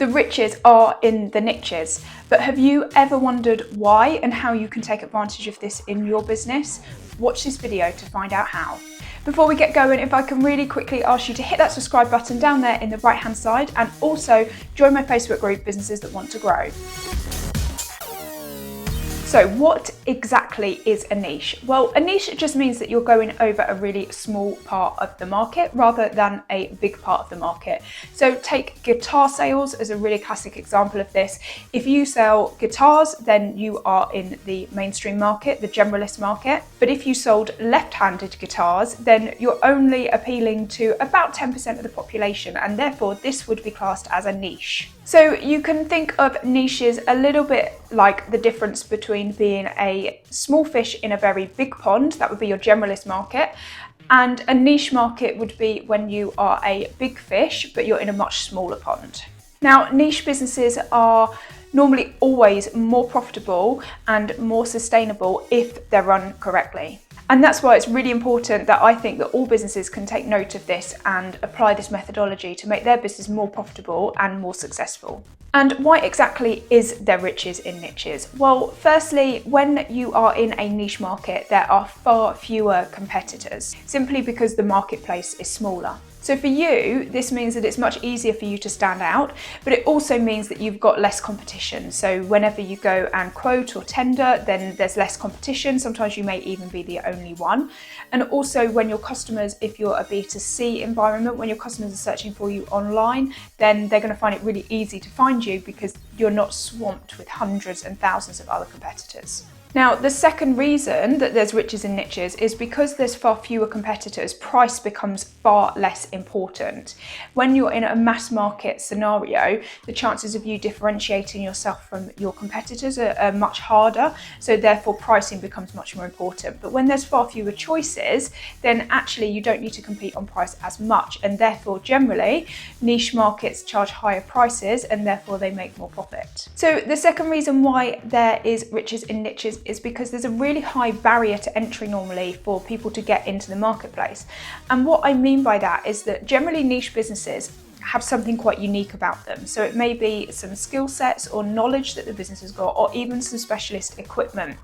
The riches are in the niches, but have you ever wondered why and how you can take advantage of this in your business? Watch this video to find out how. Before we get going, if I can really quickly ask you to hit that subscribe button down there in the right hand side, and also join my Facebook group, Businesses That Want to Grow. So what exactly is a niche? Well, a niche just means that you're going over a really small part of the market rather than a big part of the market. So take guitar sales as a really classic example of this. If you sell guitars, then you are in the mainstream market, the generalist market. But if you sold left-handed guitars, then you're only appealing to about 10% of the population, and therefore this would be classed as a niche. So you can think of niches a little bit like the difference between being a small fish in a very big pond, that would be your generalist market, and a niche market would be when you are a big fish, but you're in a much smaller pond. Now, niche businesses are normally always more profitable and more sustainable if they're run correctly. And that's why it's really important that I think that all businesses can take note of this and apply this methodology to make their business more profitable and more successful. And why exactly is there riches in niches? Well, firstly, when you are in a niche market, there are far fewer competitors, simply because the marketplace is smaller. So for you, this means that it's much easier for you to stand out, but it also means that you've got less competition. So whenever you go and quote or tender, then there's less competition. Sometimes you may even be the only one. And also when your customers, if you're a B2C environment, when your customers are searching for you online, then they're going to find it really easy to find you because you're not swamped with hundreds and thousands of other competitors. Now, the second reason that there's riches in niches is because there's far fewer competitors, price becomes far less important. When you're in a mass market scenario, the chances of you differentiating yourself from your competitors are much harder, so therefore pricing becomes much more important. But when there's far fewer choices, then actually you don't need to compete on price as much, and therefore generally niche markets charge higher prices and therefore they make more profit. So the second reason why there is riches in niches is because there's a really high barrier to entry normally for people to get into the marketplace. And what I mean by that is that generally niche businesses have something quite unique about them. So it may be some skill sets or knowledge that the business has got, or even some specialist equipment.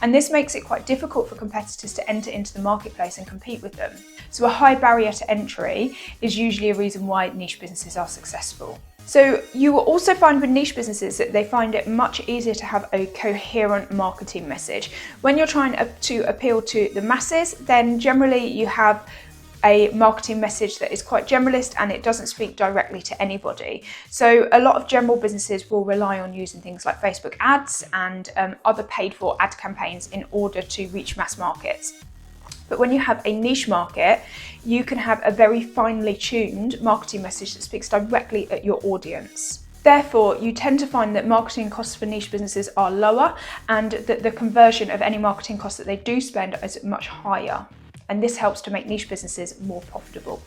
And this makes it quite difficult for competitors to enter into the marketplace and compete with them. So a high barrier to entry is usually a reason why niche businesses are successful. So you will also find with niche businesses that they find it much easier to have a coherent marketing message. When you're trying to appeal to the masses, then generally you have a marketing message that is quite generalist and it doesn't speak directly to anybody. So a lot of general businesses will rely on using things like Facebook ads and other paid for ad campaigns in order to reach mass markets. But when you have a niche market, you can have a very finely tuned marketing message that speaks directly at your audience. Therefore, you tend to find that marketing costs for niche businesses are lower and that the conversion of any marketing costs that they do spend is much higher. And this helps to make niche businesses more profitable.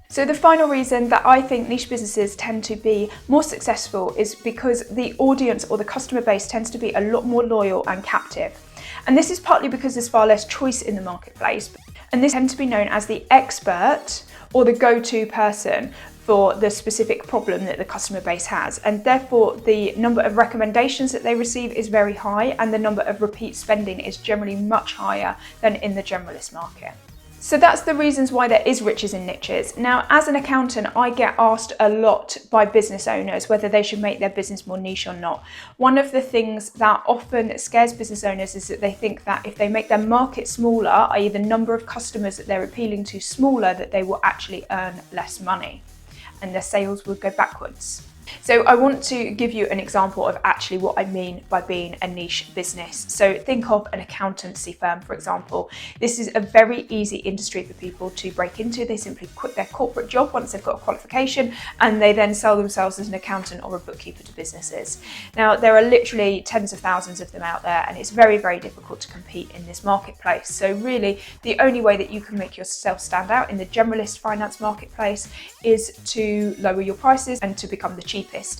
So the final reason that I think niche businesses tend to be more successful is because the audience or the customer base tends to be a lot more loyal and captive. And this is partly because there's far less choice in the marketplace. And this tends to be known as the expert or the go-to person for the specific problem that the customer base has. And therefore the number of recommendations that they receive is very high, and the number of repeat spending is generally much higher than in the generalist market. So that's the reasons why there is riches in niches. Now, as an accountant, I get asked a lot by business owners whether they should make their business more niche or not. One of the things that often scares business owners is that they think that if they make their market smaller, i.e. the number of customers that they're appealing to smaller, that they will actually earn less money and their sales will go backwards. So I want to give you an example of actually what I mean by being a niche business. So think of an accountancy firm, for example. This is a very easy industry for people to break into. They simply quit their corporate job once they've got a qualification, and they then sell themselves as an accountant or a bookkeeper to businesses. Now, there are literally tens of thousands of them out there, and it's very, very difficult to compete in this marketplace. So really, the only way that you can make yourself stand out in the generalist finance marketplace is to lower your prices and to become the cheapest.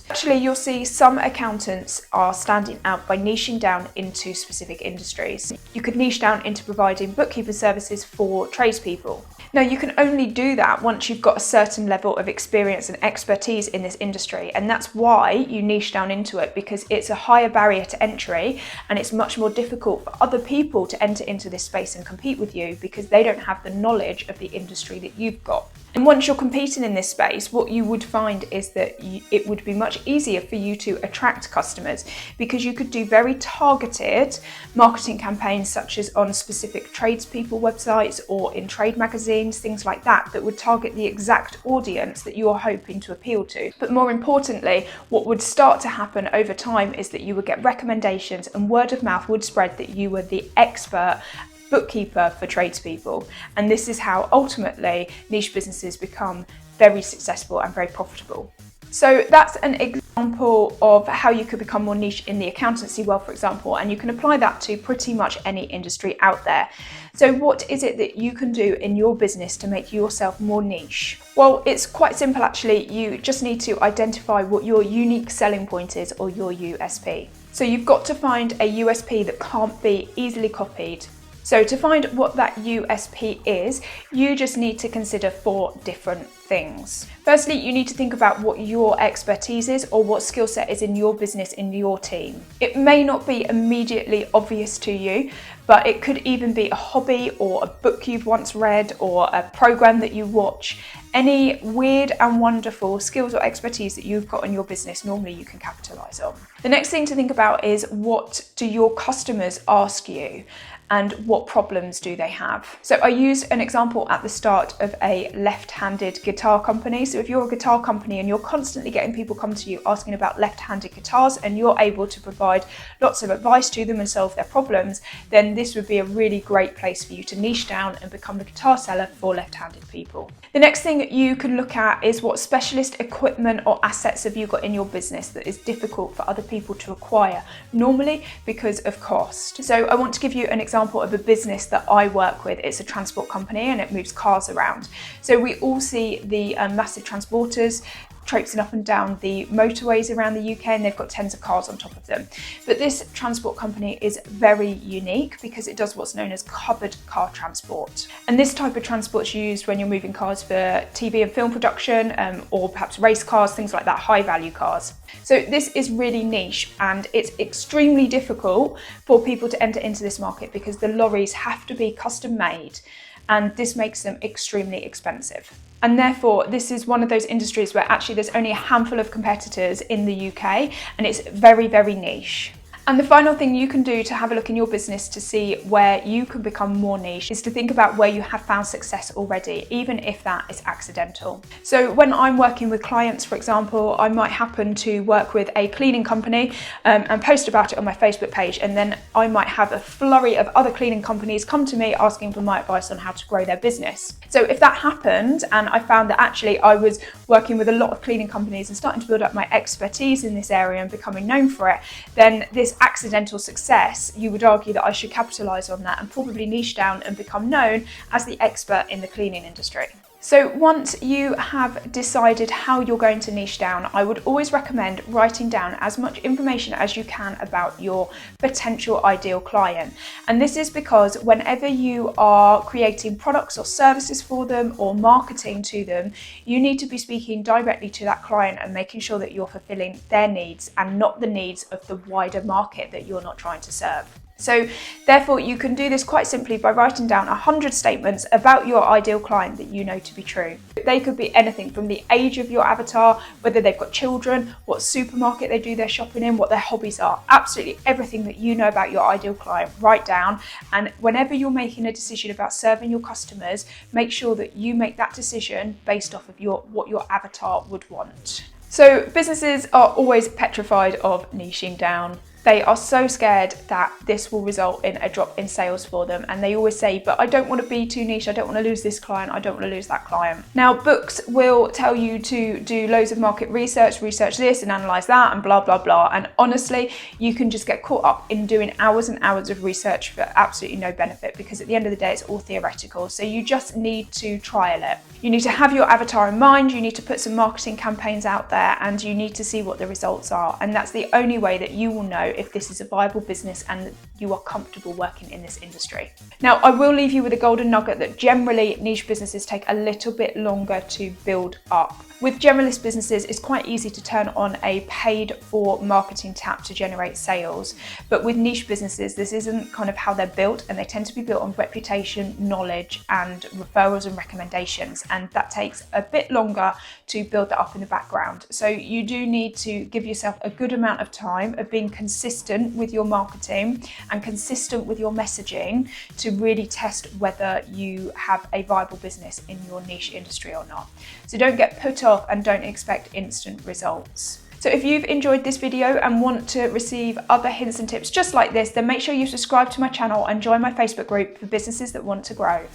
Actually, you'll see some accountants are standing out by niching down into specific industries. You could niche down into providing bookkeeper services for tradespeople. Now, you can only do that once you've got a certain level of experience and expertise in this industry, and that's why you niche down into it, because it's a higher barrier to entry and it's much more difficult for other people to enter into this space and compete with you because they don't have the knowledge of the industry that you've got. And once you're competing in this space, what you would find is that it would be much easier for you to attract customers, because you could do very targeted marketing campaigns, such as on specific tradespeople websites or in trade magazines, things like that, that would target the exact audience that you are hoping to appeal to. But more importantly, what would start to happen over time is that you would get recommendations and word of mouth would spread that you were the expert bookkeeper for tradespeople. And this is how ultimately niche businesses become very successful and very profitable. So that's an example of how you could become more niche in the accountancy world, for example, and you can apply that to pretty much any industry out there. So what is it that you can do in your business to make yourself more niche? Well, it's quite simple actually. You just need to identify what your unique selling point is, or your USP. So you've got to find a USP that can't be easily copied. So to find what that USP is, you just need to consider 4 different things. Firstly, you need to think about what your expertise is, or what skill set is in your business, in your team. It may not be immediately obvious to you, but it could even be a hobby or a book you've once read or a program that you watch. Any weird and wonderful skills or expertise that you've got in your business, normally you can capitalize on. The next thing to think about is, what do your customers ask you? And what problems do they have? So I used an example at the start of a left-handed guitar company. So if you're a guitar company and you're constantly getting people come to you asking about left-handed guitars, and you're able to provide lots of advice to them and solve their problems, then this would be a really great place for you to niche down and become the guitar seller for left-handed people. The next thing you can look at is, what specialist equipment or assets have you got in your business that is difficult for other people to acquire, normally because of cost. So I want to give you an example of a business that I work with. It's a transport company and it moves cars around. So we all see the massive transporters traipsing up and down the motorways around the UK, and they've got tens of cars on top of them. But this transport company is very unique because it does what's known as covered car transport. And this type of transport is used when you're moving cars for TV and film production, or perhaps race cars, things like that, high value cars. So this is really niche, and it's extremely difficult for people to enter into this market because the lorries have to be custom made, and this makes them extremely expensive. And therefore, this is one of those industries where actually there's only a handful of competitors in the UK, and it's very, very niche. And the final thing you can do to have a look in your business to see where you can become more niche is to think about where you have found success already, even if that is accidental. So when I'm working with clients, for example, I might happen to work with a cleaning company and post about it on my Facebook page, and then I might have a flurry of other cleaning companies come to me asking for my advice on how to grow their business. So if that happened and I found that actually I was working with a lot of cleaning companies and starting to build up my expertise in this area and becoming known for it, then this accidental success, you would argue that I should capitalize on that and probably niche down and become known as the expert in the cleaning industry. So once you have decided how you're going to niche down, I would always recommend writing down as much information as you can about your potential ideal client. And this is because whenever you are creating products or services for them or marketing to them, you need to be speaking directly to that client and making sure that you're fulfilling their needs and not the needs of the wider market that you're not trying to serve. So therefore, you can do this quite simply by writing down 100 statements about your ideal client that you know to be true. They could be anything from the age of your avatar, whether they've got children, what supermarket they do their shopping in, what their hobbies are, absolutely everything that you know about your ideal client, write down. And whenever you're making a decision about serving your customers, make sure that you make that decision based off of what your avatar would want. So businesses are always petrified of niching down. They are so scared that this will result in a drop in sales for them. And they always say, but I don't want to be too niche. I don't want to lose this client. I don't want to lose that client. Now, books will tell you to do loads of market research this and analyze that and blah, blah, blah. And honestly, you can just get caught up in doing hours and hours of research for absolutely no benefit, because at the end of the day, it's all theoretical. So you just need to trial it. You need to have your avatar in mind. You need to put some marketing campaigns out there, and you need to see what the results are. And that's the only way that you will know if this is a viable business and you are comfortable working in this industry. Now, I will leave you with a golden nugget that generally niche businesses take a little bit longer to build up. With generalist businesses, it's quite easy to turn on a paid for marketing tap to generate sales. But with niche businesses, this isn't kind of how they're built, and they tend to be built on reputation, knowledge, and referrals and recommendations. And that takes a bit longer to build that up in the background. So you do need to give yourself a good amount of time of being consistent with your marketing and consistent with your messaging to really test whether you have a viable business in your niche industry or not. So don't get put off and don't expect instant results. So if you've enjoyed this video and want to receive other hints and tips just like this, then make sure you subscribe to my channel and join my Facebook group for businesses that want to grow.